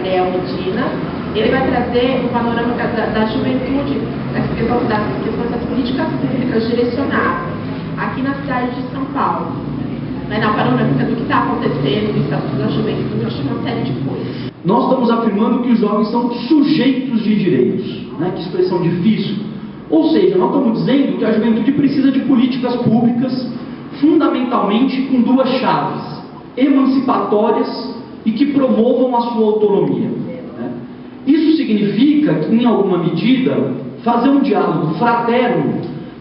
Gabriel Medina. Ele vai trazer o panorama da juventude, das questões das políticas públicas direcionadas aqui na cidade de São Paulo. Na panorâmica do que está acontecendo, do Estatuto da Juventude, uma série de coisas. Nós estamos afirmando que os jovens são sujeitos de direitos, né? Que expressão difícil. Ou seja, nós estamos dizendo que a juventude precisa de políticas públicas fundamentalmente com duas chaves: emancipatórias e que promovam a sua autonomia. Né? Isso significa que, em alguma medida, fazer um diálogo fraterno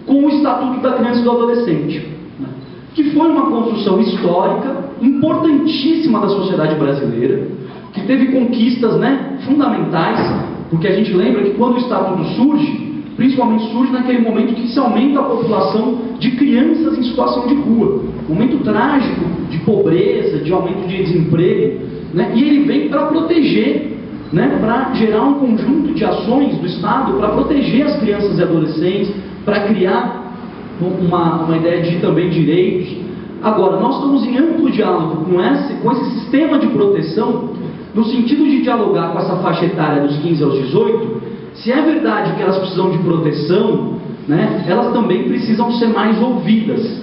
com o Estatuto da Criança e do Adolescente, né? Que foi uma construção histórica importantíssima da sociedade brasileira, que teve conquistas, né, fundamentais, porque a gente lembra que quando o Estatuto surge, principalmente surge naquele momento que se aumenta a população de crianças em situação de rua, momento trágico de pobreza, de aumento de desemprego, né? E ele vem para proteger, né, para gerar um conjunto de ações do Estado para proteger as crianças e adolescentes, para criar uma ideia de também direitos. Agora, nós estamos em amplo diálogo com esse sistema de proteção, no sentido de dialogar com essa faixa etária dos 15 aos 18, se é verdade que elas precisam de proteção, né, elas também precisam ser mais ouvidas.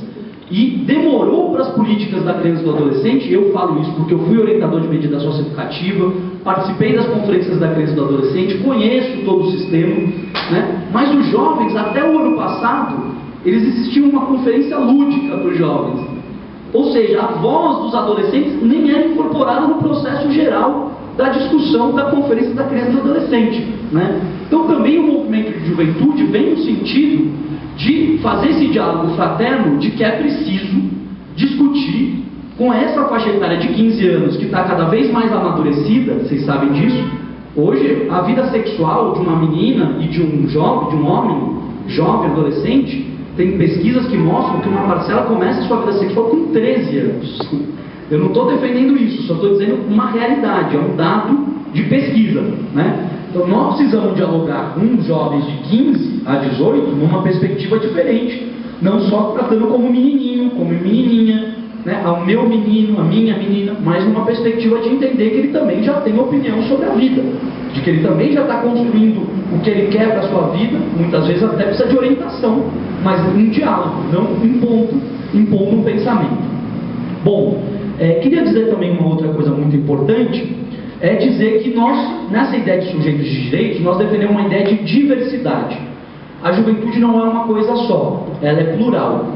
E demorou para as políticas da criança e do adolescente, eu falo isso porque eu fui orientador de medida socioeducativa, participei das conferências da criança e do adolescente, conheço todo o sistema, né, mas os jovens, até o ano passado, eles existiam uma conferência lúdica para os jovens. Ou seja, a voz dos adolescentes nem era incorporada no processo geral da discussão da Conferência da Criança e do Adolescente, né? Então também o movimento de juventude vem no sentido de fazer esse diálogo fraterno de que é preciso discutir com essa faixa etária de 15 anos que está cada vez mais amadurecida, vocês sabem disso. Hoje a vida sexual de uma menina e de um jovem, de um homem jovem, adolescente, tem pesquisas que mostram que uma parcela começa a sua vida sexual com 13 anos. Eu não estou defendendo isso, só estou dizendo uma realidade, é um dado de pesquisa, né? Então nós precisamos dialogar com os jovens de 15 a 18 numa perspectiva diferente, não só tratando como menininho, como menininha, né? O meu menino, a minha menina, mas numa perspectiva de entender que ele também já tem opinião sobre a vida, de que ele também já está construindo o que ele quer para a sua vida, muitas vezes até precisa de orientação, mas um diálogo, não impondo um pensamento. Bom, queria dizer também uma outra coisa muito importante, é dizer que nós, nessa ideia de sujeitos de direitos, nós defendemos uma ideia de diversidade. A juventude não é uma coisa só, ela é plural.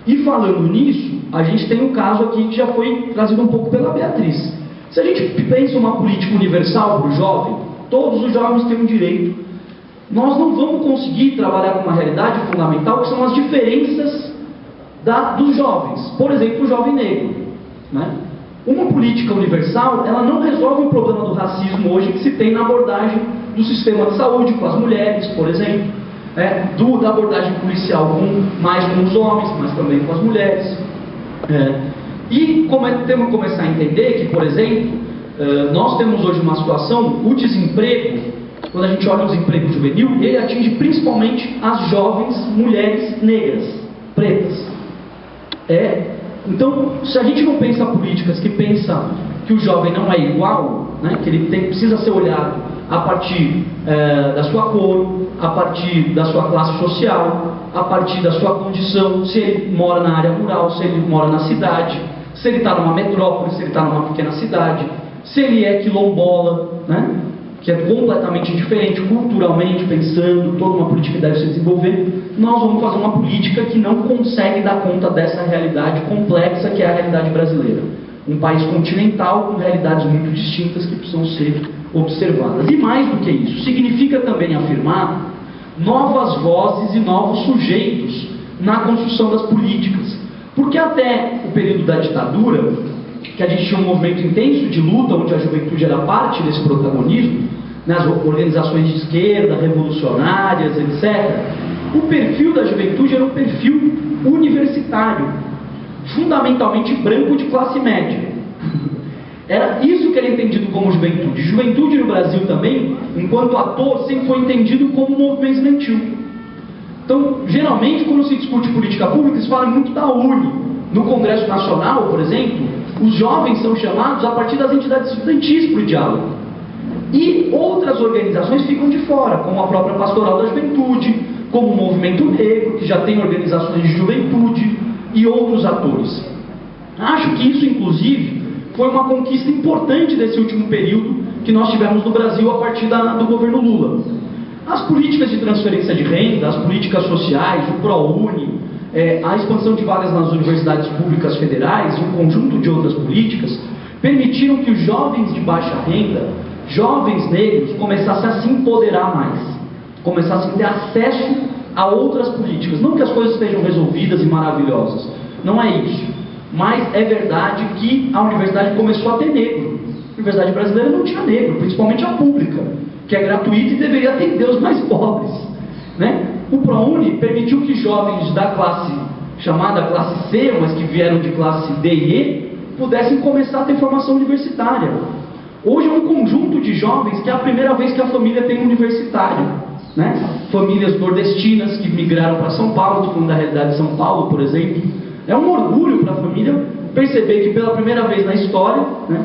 E falando nisso, a gente tem um caso aqui que já foi trazido um pouco pela Beatriz. Se a gente pensa uma política universal para o jovem, todos os jovens têm um direito, nós não vamos conseguir trabalhar com uma realidade fundamental que são as diferenças dos jovens. Por exemplo, o jovem negro, né? Uma política universal, ela não resolve o problema do racismo hoje que se tem na abordagem do sistema de saúde com as mulheres, por exemplo, da abordagem policial mais com os homens, mas também com as mulheres. E temos que começar a entender que, por exemplo, nós temos hoje uma situação, o desemprego, quando a gente olha o desemprego juvenil, ele atinge principalmente as jovens mulheres negras, pretas. Então, se a gente não pensa políticas que pensam que o jovem não é igual, né, que ele precisa ser olhado a partir da sua cor, a partir da sua classe social, a partir da sua condição, se ele mora na área rural, se ele mora na cidade, se ele está numa metrópole, se ele está numa pequena cidade, se ele é quilombola, né, que é completamente diferente, culturalmente pensando, toda uma política que deve se desenvolver, nós vamos fazer uma política que não consegue dar conta dessa realidade complexa que é a realidade brasileira. Um país continental com realidades muito distintas que precisam ser observadas. E mais do que isso, significa também afirmar novas vozes e novos sujeitos na construção das políticas. Porque até o período da ditadura, que a gente tinha um movimento intenso de luta, onde a juventude era parte desse protagonismo, né, as organizações de esquerda, revolucionárias, etc., o perfil da juventude era um perfil universitário, fundamentalmente branco de classe média. Era isso que era entendido como juventude. Juventude no Brasil também, enquanto ator, sempre foi entendido como movimento estudantil. Então, geralmente, quando se discute política pública, se fala muito da UNE. No Congresso Nacional, por exemplo, os jovens são chamados a partir das entidades estudantis para o diálogo. E outras organizações ficam de fora, como a própria Pastoral da Juventude, como o Movimento Negro, que já tem organizações de juventude, e outros atores. Acho que isso, inclusive, foi uma conquista importante desse último período que nós tivemos no Brasil a partir do governo Lula. As políticas de transferência de renda, as políticas sociais, o ProUni, a expansão de vagas nas universidades públicas federais e um conjunto de outras políticas permitiram que os jovens de baixa renda, jovens negros, começassem a se empoderar mais, começassem a ter acesso a outras políticas. Não que as coisas estejam resolvidas e maravilhosas, não é isso. Mas é verdade que a universidade começou a ter negro. A universidade brasileira não tinha negro, principalmente a pública, que é gratuita e deveria atender os mais pobres, né? O ProUni permitiu que jovens da classe, chamada classe C, mas que vieram de classe D e E, pudessem começar a ter formação universitária. Hoje é um conjunto de jovens que é a primeira vez que a família tem um universitário, né? Famílias nordestinas que migraram para São Paulo, estou falando da realidade de São Paulo, por exemplo. É um orgulho para a família perceber que pela primeira vez na história, né,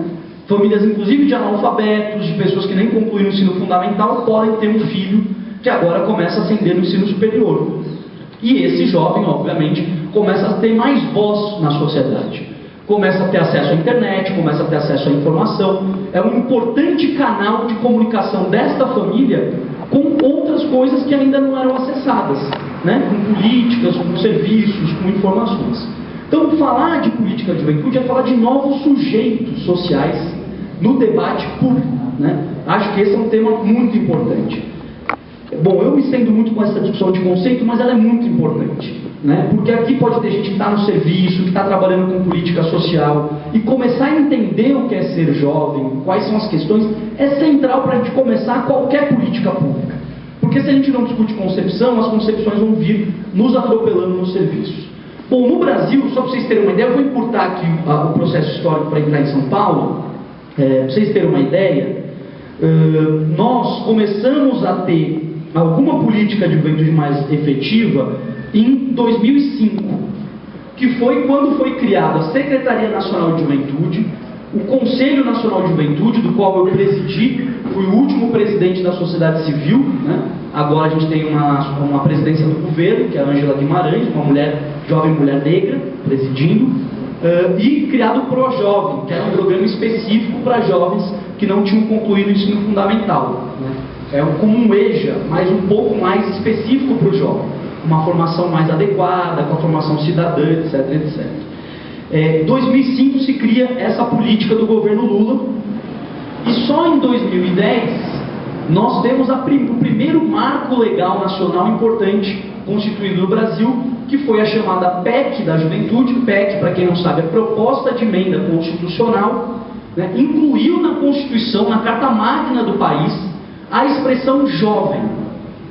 famílias inclusive de analfabetos, de pessoas que nem concluíram o ensino fundamental, podem ter um filho que agora começa a ascender no ensino superior. E esse jovem, obviamente, começa a ter mais voz na sociedade. Começa a ter acesso à internet, começa a ter acesso à informação. É um importante canal de comunicação desta família com outras coisas que ainda não eram acessadas, né? Com políticas, com serviços, com informações. Então, falar de política de juventude é falar de novos sujeitos sociais no debate público, né? Acho que esse é um tema muito importante. Bom, eu me estendo muito com essa discussão de conceito, mas ela é muito importante, né? Porque aqui pode ter gente que está no serviço, que está trabalhando com política social, e começar a entender o que é ser jovem, quais são as questões, é central para a gente começar qualquer política pública. Porque se a gente não discute concepção, as concepções vão vir nos atropelando nos serviços. Bom, no Brasil, só para vocês terem uma ideia, eu vou encurtar aqui o processo histórico para entrar em São Paulo, para vocês terem uma ideia, nós começamos a ter alguma política de juventude mais efetiva em 2005, que foi quando foi criada a Secretaria Nacional de Juventude, o Conselho Nacional de Juventude, do qual eu presidi, fui o último presidente da sociedade civil, né? Agora a gente tem uma presidência do governo, que é a Ângela Guimarães, uma jovem mulher negra, presidindo, e criado o ProJovem, que era um programa específico para jovens que não tinham concluído o ensino fundamental, né? É como um EJA, mas um pouco mais específico para o jovem, uma formação mais adequada, com a formação cidadã, etc, etc. Em 2005 se cria essa política do governo Lula, e só em 2010 nós temos o primeiro marco legal nacional importante constituído no Brasil, que foi a chamada PEC da Juventude. PEC, para quem não sabe, é Proposta de Emenda Constitucional, né? Incluiu na Constituição, na Carta Magna do país, a expressão jovem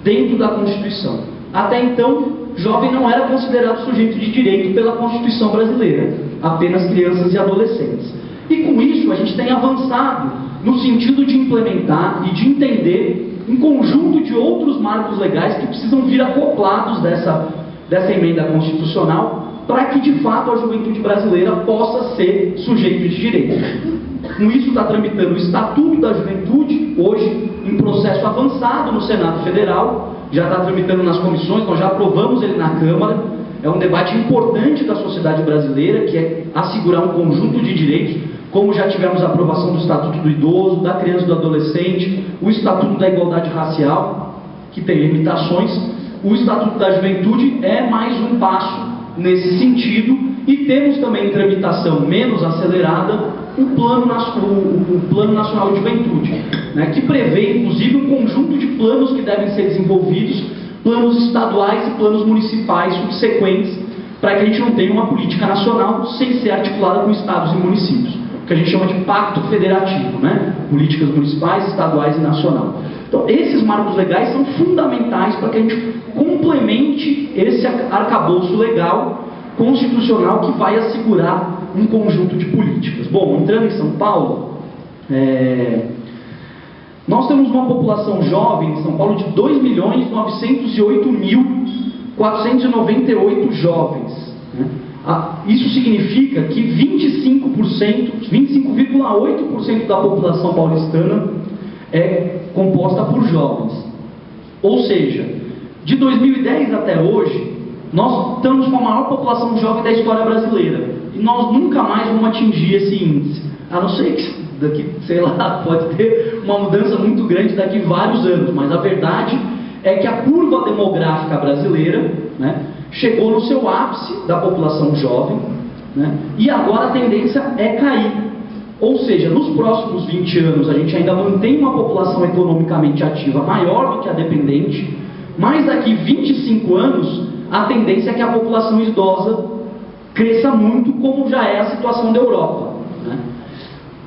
dentro da Constituição. Até então, jovem não era considerado sujeito de direito pela Constituição brasileira, apenas crianças e adolescentes. E com isso a gente tem avançado no sentido de implementar e de entender um conjunto de outros marcos legais que precisam vir acoplados dessa emenda constitucional para que de fato a juventude brasileira possa ser sujeito de direito. Com isso está tramitando o Estatuto da Juventude, hoje em processo avançado no Senado Federal, já está tramitando nas comissões, nós já aprovamos ele na Câmara. É um debate importante da sociedade brasileira, que é assegurar um conjunto de direitos, como já tivemos a aprovação do Estatuto do Idoso, da Criança e do Adolescente, o Estatuto da Igualdade Racial, que tem limitações. O Estatuto da Juventude é mais um passo nesse sentido, e temos também em tramitação menos acelerada o Plano Nacional de Juventude, né, que prevê inclusive um conjunto de planos que devem ser desenvolvidos, planos estaduais e planos municipais subsequentes, para que a gente não tenha uma política nacional sem ser articulada com estados e municípios, o que a gente chama de pacto federativo, né? Políticas municipais, estaduais e nacional. Então, esses marcos legais são fundamentais para que a gente complemente esse arcabouço legal constitucional que vai assegurar um conjunto de políticas. Bom, entrando em São Paulo, nós temos uma população jovem em São Paulo de 2.908.498 jovens, né? Isso significa que 25,8% da população paulistana é composta por jovens. Ou seja, de 2010 até hoje, nós estamos com a maior população jovem da história brasileira. E nós nunca mais vamos atingir esse índice. A não ser que daqui, sei lá, pode ter uma mudança muito grande daqui a vários anos. Mas a verdade é que a curva demográfica brasileira, né, chegou no seu ápice da população jovem, né, e agora a tendência é cair. Ou seja, nos próximos 20 anos a gente ainda mantém uma população economicamente ativa maior do que a dependente, mas daqui 25 anos a tendência é que a população idosa cresça muito, como já é a situação da Europa, né?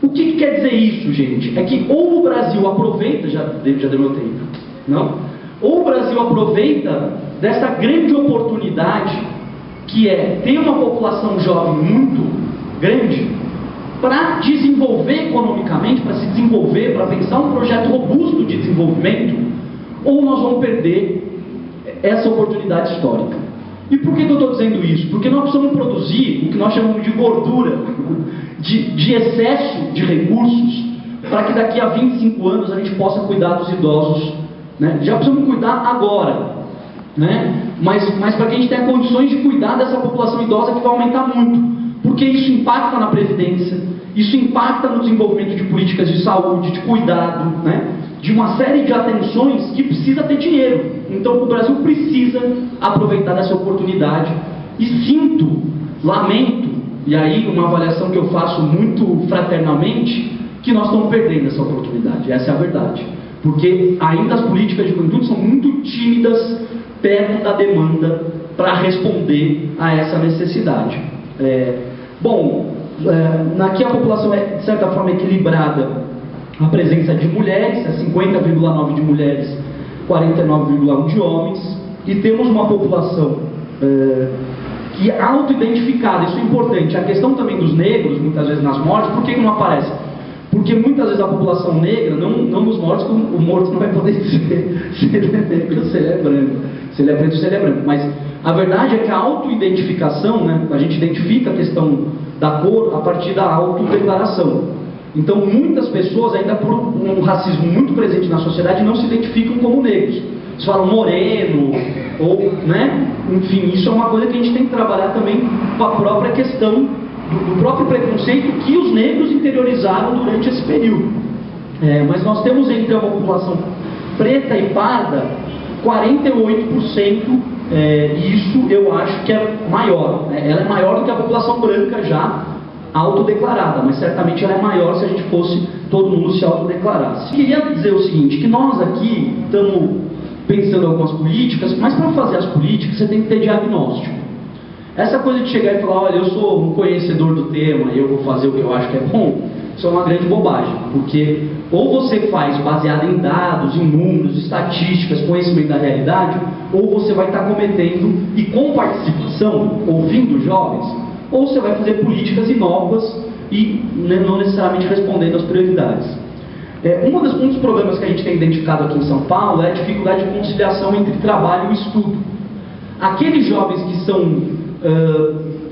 O que quer dizer isso, gente? É que ou o Brasil aproveita, já deu meu tempo, não? Ou o Brasil aproveita dessa grande oportunidade que é ter uma população jovem muito grande para desenvolver economicamente, para se desenvolver, para pensar um projeto robusto de desenvolvimento, ou nós vamos perder essa oportunidade histórica. E por que eu estou dizendo isso? Porque nós precisamos produzir o que nós chamamos de gordura, de excesso de recursos, para que daqui a 25 anos a gente possa cuidar dos idosos, né? Já precisamos cuidar agora, né? Mas para que a gente tenha condições de cuidar dessa população idosa que vai aumentar muito, porque isso impacta na previdência, isso impacta no desenvolvimento de políticas de saúde, de cuidado, né? De uma série de atenções que precisa ter dinheiro. Então o Brasil precisa aproveitar dessa oportunidade. E lamento, e aí uma avaliação que eu faço muito fraternalmente, que nós estamos perdendo essa oportunidade. Essa é a verdade. Porque ainda as políticas de juventude são muito tímidas perto da demanda para responder a essa necessidade. Aqui a população é, de certa forma, equilibrada. A presença de mulheres, é 50,9% de mulheres, 49,1% de homens, e temos uma população que é auto-identificada, isso é importante. A questão também dos negros, muitas vezes nas mortes, por que não aparece? Porque muitas vezes a população negra, não nos mortos, o morto não vai poder dizer se ele é negro ou se ele é branco, se ele é preto ou se ele é branco, mas a verdade é que a auto-identificação, né, a gente identifica a questão da cor a partir da autodeclaração. Então muitas pessoas, ainda por um racismo muito presente na sociedade, não se identificam como negros. Eles falam moreno, ou, né? Enfim, isso é uma coisa que a gente tem que trabalhar também com a própria questão do próprio preconceito que os negros interiorizaram durante esse período. Mas nós temos entre a população preta e parda 48%, e isso eu acho que é maior. Ela é maior do que a população branca já autodeclarada, mas certamente ela é maior se a gente fosse todo mundo se autodeclarasse. Queria dizer o seguinte, que nós aqui estamos pensando em algumas políticas, mas para fazer as políticas você tem que ter diagnóstico. Essa coisa de chegar e falar, olha, eu sou um conhecedor do tema e eu vou fazer o que eu acho que é bom, isso é uma grande bobagem, porque ou você faz baseado em dados, em números, estatísticas, conhecimento da realidade, ou você vai estar cometendo, e com participação, ouvindo jovens, ou você vai fazer políticas inócuas e não necessariamente respondendo às prioridades. Um dos problemas que a gente tem identificado aqui em São Paulo é a dificuldade de conciliação entre trabalho e estudo. Aqueles jovens que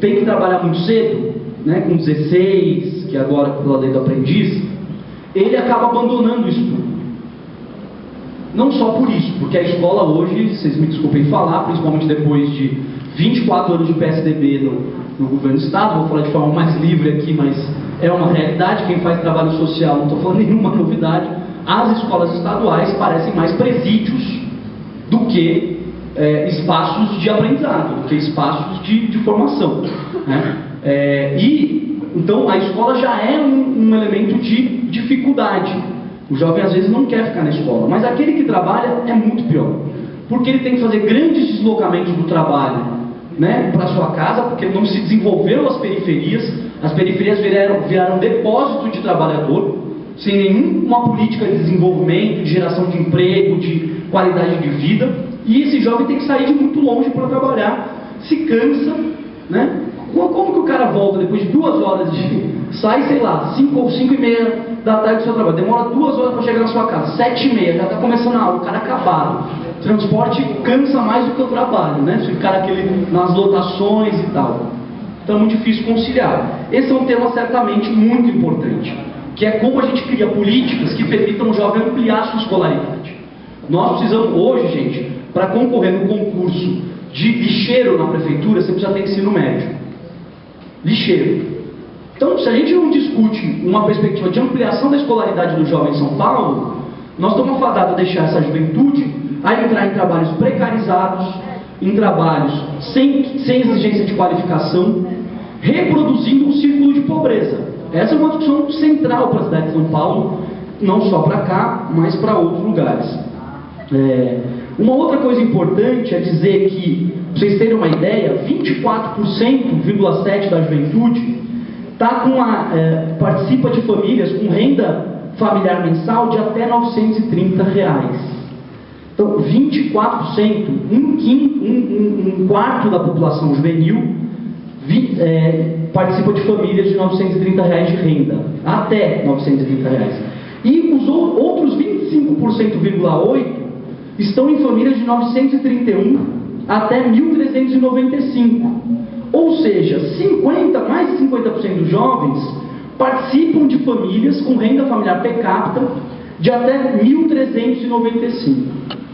têm que trabalhar muito cedo, né, com 16, que agora pela lei do aprendiz, ele acaba abandonando o estudo. Não só por isso, porque a escola hoje, vocês me desculpem falar, principalmente depois de 24 anos de PSDB no governo do Estado, vou falar de forma mais livre aqui, mas é uma realidade. Quem faz trabalho social, não estou falando nenhuma novidade, as escolas estaduais parecem mais presídios do que espaços de aprendizado, do que espaços de formação, né? Então a escola já é um elemento de dificuldade. O jovem às vezes não quer ficar na escola, mas aquele que trabalha é muito pior, porque ele tem que fazer grandes deslocamentos do trabalho, né, para sua casa, porque não se desenvolveram as periferias viraram depósito de trabalhador, sem nenhuma política de desenvolvimento, de geração de emprego, de qualidade de vida, e esse jovem tem que sair de muito longe para trabalhar, se cansa, né? Como que o cara volta depois de 2 horas sai, sei lá, 5 ou 5 e meia da tarde do seu trabalho, demora 2 horas para chegar na sua casa, 7 e meia, já está começando a aula, o cara acabado. Transporte cansa mais do que o trabalho, né? Se o cara nas lotações e tal. Então é muito difícil conciliar. Esse é um tema certamente muito importante. que é como a gente cria políticas que permitam o jovem ampliar sua escolaridade. Nós precisamos hoje, gente, para concorrer no concurso de lixeiro na prefeitura, você precisa ter ensino médio. Lixeiro. Então, se a gente não discute uma perspectiva de ampliação da escolaridade do jovem em São Paulo, nós estamos fadados a deixar essa juventude a entrar em trabalhos precarizados, em trabalhos sem exigência de qualificação, reproduzindo um círculo de pobreza. Essa é uma discussão central para a cidade de São Paulo, não só para cá, mas para outros lugares. Uma outra coisa importante é dizer que, para vocês terem uma ideia, 24,7% da juventude participa de famílias com renda familiar mensal de até R$ 930. Então, 24%, um quarto da população juvenil participa de famílias de R$ 930 de renda, até R$ 930. E os outros 25,8% estão em famílias de 931 até 1.395. Ou seja, mais de 50% dos jovens participam de famílias com renda familiar per capita de até R$ 1.395.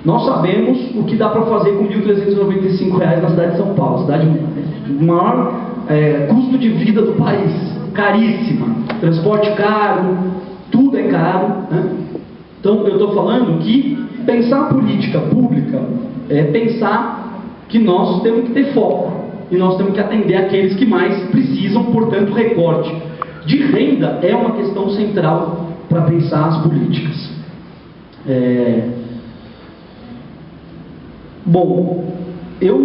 Nós sabemos o que dá para fazer com R$ 1.395 na cidade de São Paulo, cidade do maior custo de vida do país, caríssima, transporte caro, tudo é caro, né? Então eu estou falando que pensar política pública é pensar que nós temos que ter foco e nós temos que atender aqueles que mais precisam, portanto, recorte de renda é uma questão central para pensar as políticas. Bom, eu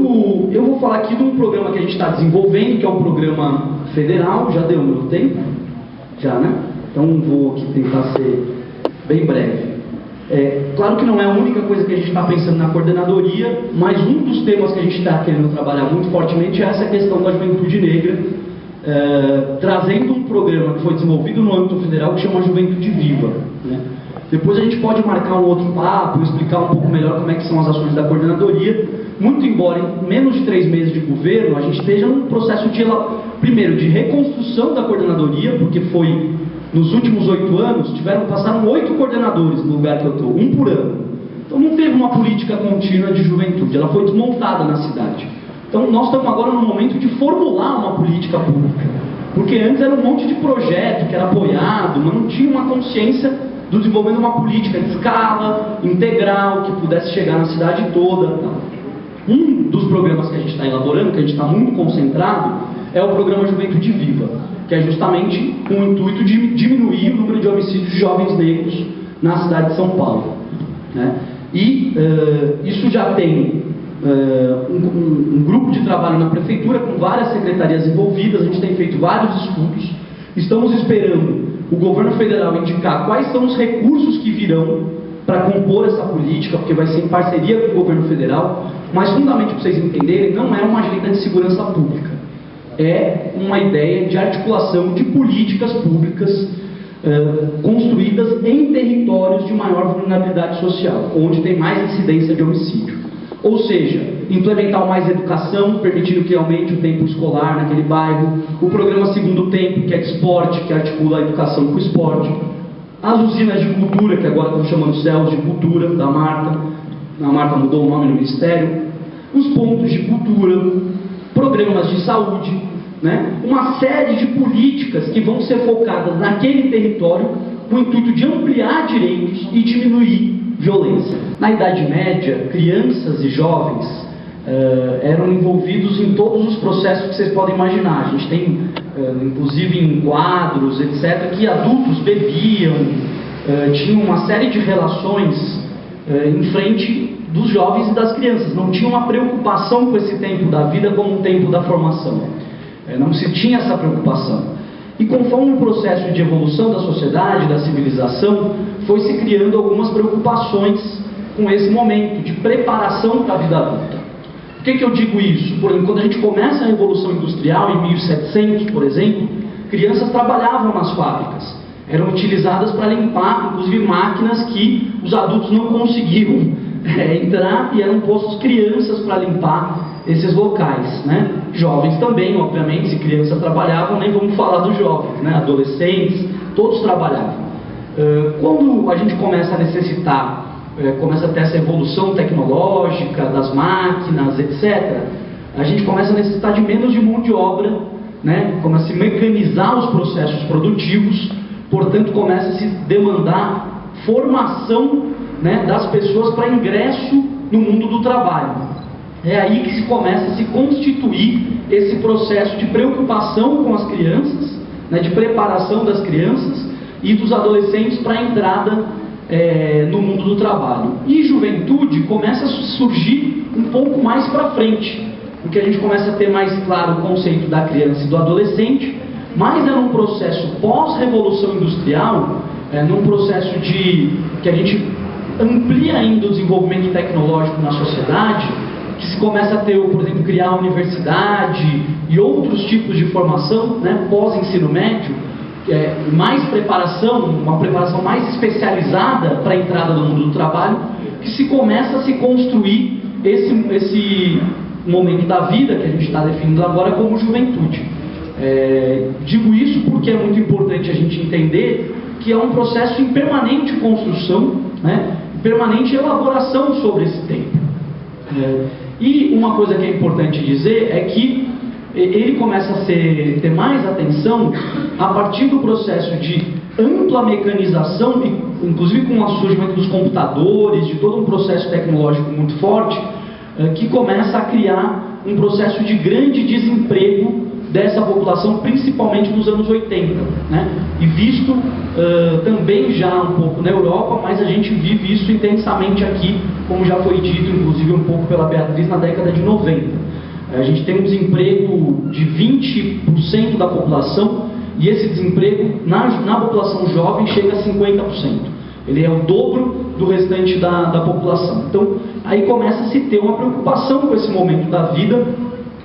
vou falar aqui de um programa que a gente está desenvolvendo, que é um programa federal. Já deu o meu tempo? Já, né? Então vou aqui tentar ser bem breve. Claro que não é a única coisa que a gente está pensando na coordenadoria, mas um dos temas que a gente está querendo trabalhar muito fortemente é essa questão da juventude negra, trazendo um programa que foi desenvolvido no âmbito federal que chama Juventude Viva, né? Depois a gente pode marcar um outro papo, explicar um pouco melhor como é que são as ações da coordenadoria, muito embora em menos de 3 meses de governo a gente esteja num processo primeiro de reconstrução da coordenadoria, porque foi nos últimos 8 anos, passaram 8 coordenadores no lugar que eu estou, um por ano. Então não teve uma política contínua de juventude, ela foi desmontada na cidade. Então nós estamos agora no momento de formular uma política pública, porque antes era um monte de projeto que era apoiado, mas não tinha uma consciência do desenvolvimento de uma política de escala, integral, que pudesse chegar na cidade toda. Um dos programas que a gente está elaborando, que a gente está muito concentrado, é o programa Juventude Viva, que é justamente com o intuito de diminuir o número de homicídios de jovens negros na cidade de São Paulo, né? E isso já tem um grupo de trabalho na prefeitura com várias secretarias envolvidas. A gente tem feito vários estudos, estamos esperando o governo federal indicar quais são os recursos que virão para compor essa política, porque vai ser em parceria com o governo federal, mas fundamentalmente, para vocês entenderem, não é uma agenda de segurança pública, é uma ideia de articulação de políticas públicas construídas em territórios de maior vulnerabilidade social, onde tem mais incidência de homicídio. Ou seja, implementar mais educação, permitindo que aumente o tempo escolar naquele bairro, o programa Segundo Tempo, que é de esporte, que articula a educação com o esporte, as usinas de cultura, que agora estão chamando Céus de Cultura, da Marta, a Marta mudou o nome no Ministério, os pontos de cultura, programas de saúde, né? Uma série de políticas que vão ser focadas naquele território com o intuito de ampliar direitos e diminuir violência. Na Idade Média, crianças e jovens eram envolvidos em todos os processos que vocês podem imaginar. A gente tem, inclusive em quadros, etc., que adultos bebiam, tinham uma série de relações em frente dos jovens e das crianças. Não tinha uma preocupação com esse tempo da vida como um tempo da formação. Não se tinha essa preocupação. E conforme o processo de evolução da sociedade, da civilização, foi se criando algumas preocupações com esse momento de preparação para a vida adulta. Por que eu digo isso? Por exemplo, quando a gente começa a Revolução Industrial, em 1700, por exemplo, crianças trabalhavam nas fábricas. Eram utilizadas para limpar, inclusive, máquinas que os adultos não conseguiam entrar, e eram postos crianças para limpar esses locais, né? Jovens também, obviamente, se crianças trabalhavam, nem vamos falar dos jovens, né? Adolescentes, todos trabalhavam. Quando a gente começa a necessitar, começa a ter essa evolução tecnológica das máquinas, etc., a gente começa a necessitar de menos de mão de obra, né? Começa a se mecanizar os processos produtivos, portanto começa a se demandar formação, né, das pessoas para ingresso no mundo do trabalho. É aí que se começa a se constituir esse processo de preocupação com as crianças, né, de preparação das crianças e dos adolescentes para a entrada no mundo do trabalho. E juventude começa a surgir um pouco mais para frente, porque a gente começa a ter mais claro o conceito da criança e do adolescente, mas é num processo pós-revolução industrial, num processo que a gente amplia ainda o desenvolvimento tecnológico na sociedade, que se começa a ter, por exemplo, criar a universidade e outros tipos de formação, né, pós-ensino médio, mais preparação, uma preparação mais especializada para a entrada no mundo do trabalho, que se começa a se construir esse momento da vida que a gente está definindo agora como juventude. Digo isso porque é muito importante a gente entender que é um processo em permanente construção, né, permanente elaboração sobre esse tempo. E uma coisa que é importante dizer é que ele começa a ter mais atenção a partir do processo de ampla mecanização, inclusive com o surgimento dos computadores, de todo um processo tecnológico muito forte, que começa a criar um processo de grande desemprego dessa população, principalmente nos anos 80, né? E visto também já um pouco na Europa, mas a gente vive isso intensamente aqui, como já foi dito, inclusive um pouco pela Beatriz, na década de 90. A gente tem um desemprego de 20% da população, e esse desemprego na população jovem chega a 50%. Ele é o dobro do restante da população. Então, aí começa a se ter uma preocupação com esse momento da vida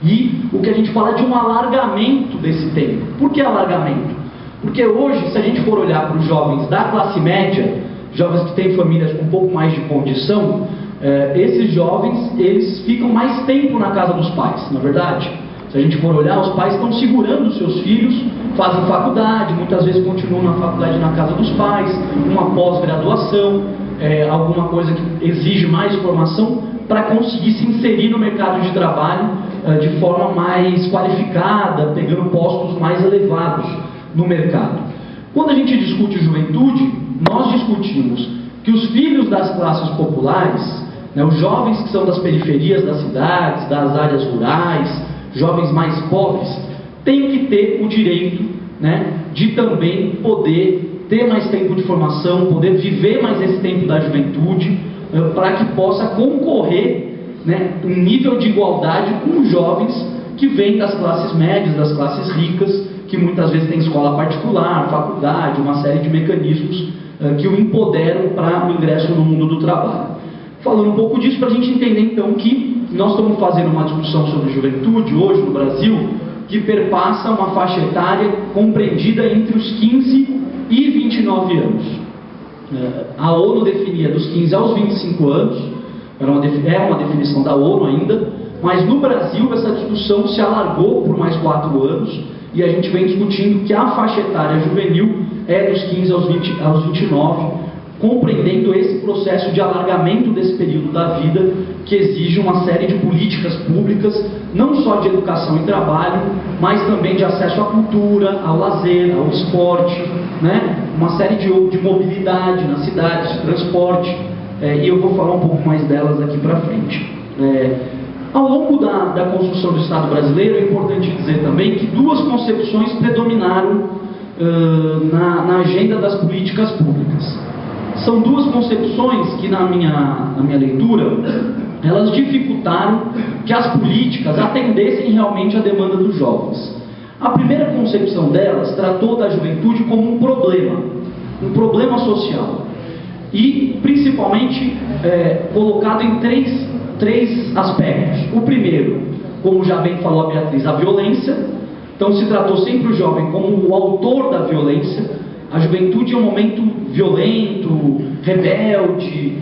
e o que a gente fala de um alargamento desse tempo. Por que alargamento? Porque hoje, se a gente for olhar para os jovens da classe média, jovens que têm famílias com um pouco mais de condição, esses jovens, eles ficam mais tempo na casa dos pais, na verdade. Se a gente for olhar, os pais estão segurando os seus filhos, fazem faculdade, muitas vezes continuam na faculdade na casa dos pais, uma pós-graduação, alguma coisa que exige mais formação para conseguir se inserir no mercado de trabalho de forma mais qualificada, pegando postos mais elevados no mercado. Quando a gente discute juventude, nós discutimos que os filhos das classes populares, né, os jovens que são das periferias das cidades, das áreas rurais, jovens mais pobres, têm que ter o direito, né, de também poder ter mais tempo de formação, poder viver mais esse tempo da juventude, para que possa concorrer, né, um nível de igualdade com os jovens que vêm das classes médias, das classes ricas, que muitas vezes têm escola particular, faculdade, uma série de mecanismos que o empoderam para o ingresso no mundo do trabalho. Falando um pouco disso, para a gente entender então que nós estamos fazendo uma discussão sobre juventude hoje no Brasil, que perpassa uma faixa etária compreendida entre os 15 e 29 anos. A ONU definia dos 15 aos 25 anos, é uma definição da ONU ainda, mas no Brasil essa discussão se alargou por mais 4 anos, e a gente vem discutindo que a faixa etária juvenil é dos 15 aos 29, compreendendo esse processo de alargamento desse período da vida, que exige uma série de políticas públicas, não só de educação e trabalho, mas também de acesso à cultura, ao lazer, ao esporte, né? Uma série de mobilidade nas cidades, de transporte, e eu vou falar um pouco mais delas aqui para frente. Ao longo da construção do Estado brasileiro, é importante dizer também que duas concepções predominaram na agenda das políticas públicas. São duas concepções que, na minha leitura, elas dificultaram que as políticas atendessem realmente à demanda dos jovens. A primeira concepção delas tratou da juventude como um problema social, e principalmente colocado em três aspectos. O primeiro, como já bem falou a Beatriz, a violência. Então se tratou sempre o jovem como o autor da violência. A juventude é um momento violento, rebelde,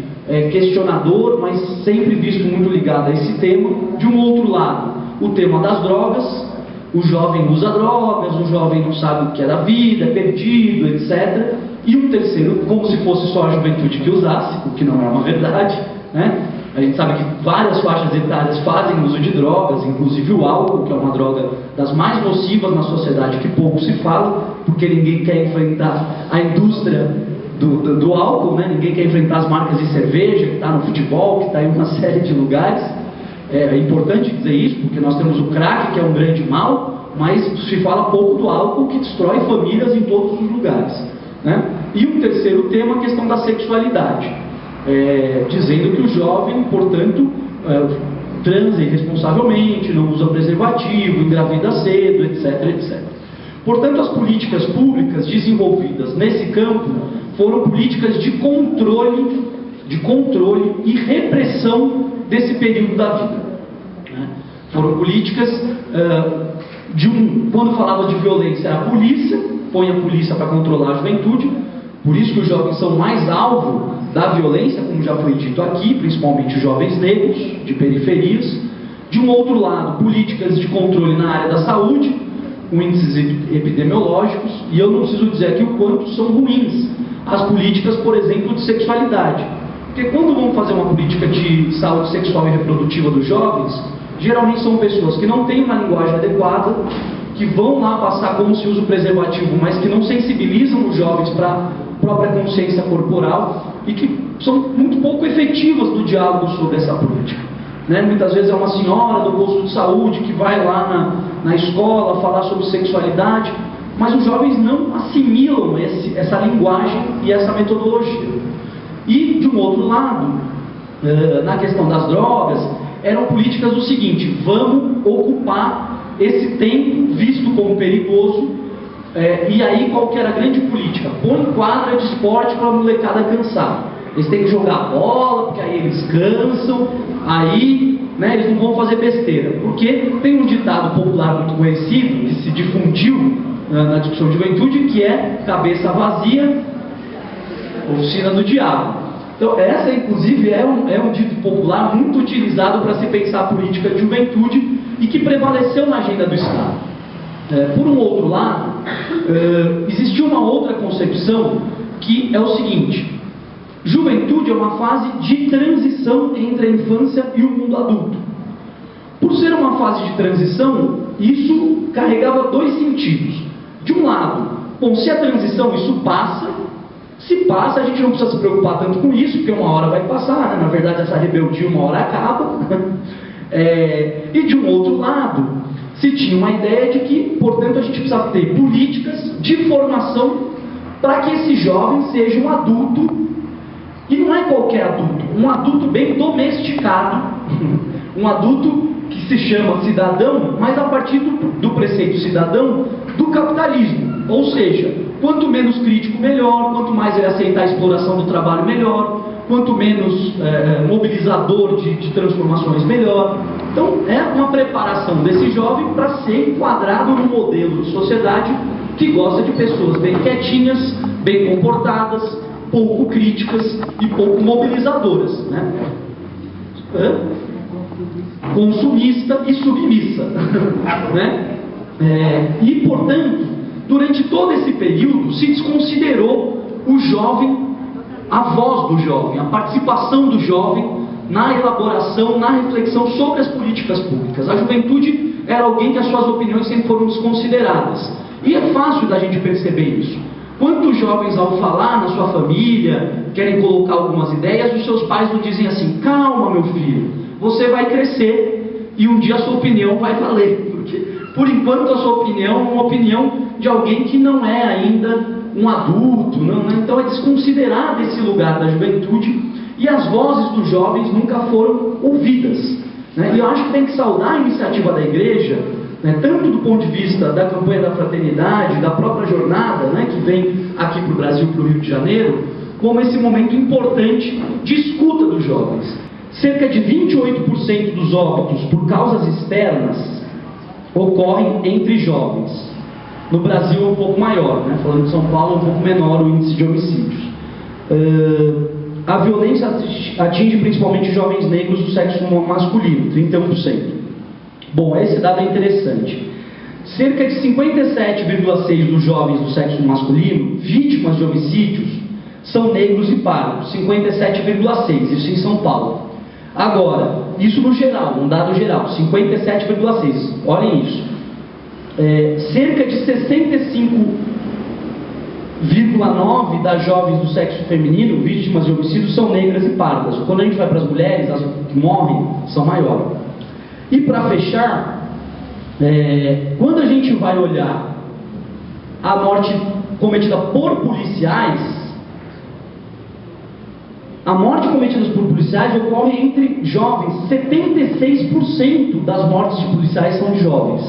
questionador, mas sempre visto muito ligado a esse tema. De um outro lado, o tema das drogas. O jovem usa drogas, o jovem não sabe o que é da vida, é perdido, etc. E um terceiro, como se fosse só a juventude que usasse, o que não é uma verdade, né? A gente sabe que várias faixas etárias fazem uso de drogas, inclusive o álcool, que é uma droga das mais nocivas na sociedade, que pouco se fala, porque ninguém quer enfrentar a indústria do álcool, né? Ninguém quer enfrentar as marcas de cerveja, que está no futebol, que está em uma série de lugares. É importante dizer isso, porque nós temos o crack, que é um grande mal, mas se fala pouco do álcool, que destrói famílias em todos os lugares, né? E um terceiro tema, a questão da sexualidade, dizendo que o jovem, portanto, transa irresponsavelmente, não usa preservativo, engravida cedo, etc, etc. Portanto, as políticas públicas desenvolvidas nesse campo foram políticas de controle e repressão desse período da vida, né? Foram políticas quando falava de violência, era a polícia, põe a polícia para controlar a juventude, por isso que os jovens são mais alvo da violência, como já foi dito aqui, principalmente os jovens negros, de periferias. De um outro lado, políticas de controle na área da saúde, com índices epidemiológicos, e eu não preciso dizer aqui o quanto são ruins as políticas, por exemplo, de sexualidade. Porque quando vão fazer uma política de saúde sexual e reprodutiva dos jovens, geralmente são pessoas que não têm uma linguagem adequada, que vão lá passar como se usa o preservativo, mas que não sensibilizam os jovens para a própria consciência corporal e que são muito pouco efetivas no diálogo sobre essa política, né? Muitas vezes é uma senhora do posto de saúde que vai lá na escola falar sobre sexualidade, mas os jovens não assimilam essa linguagem e essa metodologia. E, de um outro lado, na questão das drogas, eram políticas do seguinte: vamos ocupar esse tempo visto como perigoso, e aí qual que era a grande política? Põe quadra de esporte para a molecada cansar. Eles têm que jogar bola, porque aí eles cansam, aí, né, eles não vão fazer besteira. Porque tem um ditado popular muito conhecido, que se difundiu na discussão de juventude, que é cabeça vazia, oficina do diabo. Então essa inclusive é um dito popular muito utilizado para se pensar a política de juventude e que prevaleceu na agenda do Estado. Por um outro lado, existiu uma outra concepção, que é o seguinte: juventude é uma fase de transição entre a infância e o mundo adulto. Por ser uma fase de transição, isso carregava dois sentidos. De um lado, bom, se a transição isso passa, se passa, a gente não precisa se preocupar tanto com isso, porque uma hora vai passar, né? Na verdade essa rebeldia uma hora acaba. E de um outro lado, se tinha uma ideia de que, portanto, a gente precisa ter políticas de formação para que esse jovem seja um adulto, e não é qualquer adulto, um adulto bem domesticado, um adulto que se chama cidadão, mas a partir do preceito cidadão do capitalismo, ou seja, quanto menos crítico melhor, quanto mais ele aceitar a exploração do trabalho melhor, quanto menos mobilizador de transformações melhor. Então é uma preparação desse jovem para ser enquadrado no modelo de sociedade que gosta de pessoas bem quietinhas, bem comportadas, pouco críticas e pouco mobilizadoras, né? Consumista e submissa, né? E portanto, durante todo esse período se desconsiderou o jovem, a voz do jovem, a participação do jovem na elaboração, na reflexão sobre as políticas públicas. A juventude era alguém que as suas opiniões sempre foram desconsideradas. E é fácil da gente perceber isso. Quantos jovens, ao falar na sua família, querem colocar algumas ideias, os seus pais não dizem assim: calma, meu filho, você vai crescer e um dia a sua opinião vai valer. Porque, por enquanto, a sua opinião é uma opinião de alguém que não é ainda um adulto, não, né? Então é desconsiderado esse lugar da juventude e as vozes dos jovens nunca foram ouvidas, né? E eu acho que tem que saudar a iniciativa da igreja, né, tanto do ponto de vista da campanha da fraternidade, da própria jornada, né, que vem aqui para o Brasil, para o Rio de Janeiro, como esse momento importante de escuta dos jovens. Cerca de 28% dos óbitos por causas externas ocorrem entre jovens. No Brasil é um pouco maior, né? Falando de São Paulo é um pouco menor o índice de homicídios. A violência atinge principalmente jovens negros do sexo masculino, 31%. Bom, esse dado é interessante. Cerca de 57,6% dos jovens do sexo masculino vítimas de homicídios são negros e pardos, 57,6%, isso em São Paulo. Agora, isso no geral, um dado geral, 57,6%, olhem isso. Cerca de 65,9% das jovens do sexo feminino vítimas de homicídio são negras e pardas. Quando a gente vai para as mulheres, as que morrem são maiores. E para fechar, quando a gente vai olhar a morte cometida por policiais, a morte cometida por policiais ocorre entre jovens. 76% das mortes de policiais são de jovens.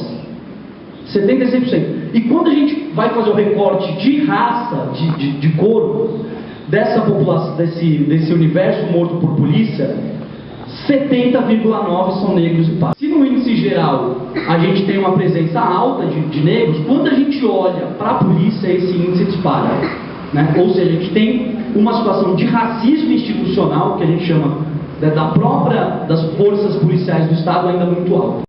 76%. E quando a gente vai fazer o recorte de raça, de cor, dessa população, desse universo morto por polícia, 70,9% são negros e pardos. Se no índice geral a gente tem uma presença alta de negros, quando a gente olha para a polícia, esse índice dispara. Né? Ou seja, a gente tem uma situação de racismo institucional, que a gente chama das forças policiais do Estado, ainda muito alta.